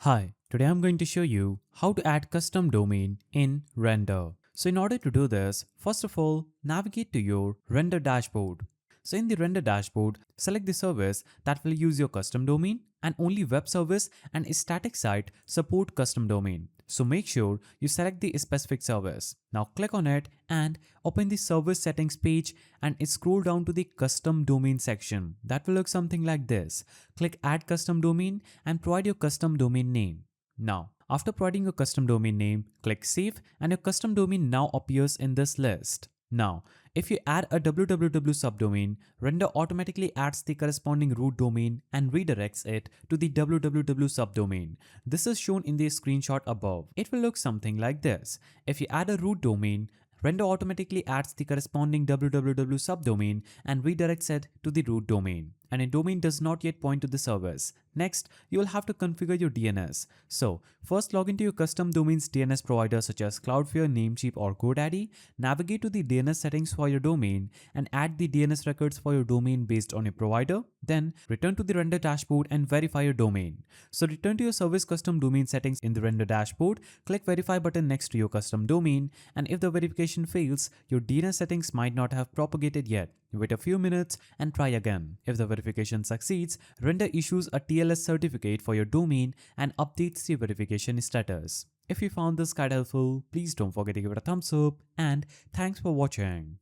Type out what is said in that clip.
Hi, today I'm going to show you how to add custom domain in Render. So in order to do this, first of all, navigate to your Render dashboard. So in the Render dashboard, select the service that will use your custom domain, and only web service and a static site support custom domain. So make sure you select the specific service. Now click on it and open the service settings page and scroll down to the custom domain section. That will look something like this. Click add custom domain and provide your custom domain name. Now, after providing your custom domain name, click save and your custom domain now appears in this list. Now, if you add a www subdomain, Render automatically adds the corresponding root domain and redirects it to the www subdomain. This is shown in the screenshot above. It will look something like this. If you add a root domain, Render automatically adds the corresponding www subdomain and redirects it to the root domain. And a domain does not yet point to the service. Next, you will have to configure your DNS. So, first log into your custom domains DNS provider such as Cloudflare, Namecheap or GoDaddy, navigate to the DNS settings for your domain and add the DNS records for your domain based on your provider. Then, return to the Render dashboard and verify your domain. So, return to your service custom domain settings in the Render dashboard, click verify button next to your custom domain, and if the verification fails, your DNS settings might not have propagated yet. Wait a few minutes and try again. If the verification succeeds, Render issues a TLS certificate for your domain and updates the verification status. If you found this guide helpful, please don't forget to give it a thumbs up and thanks for watching.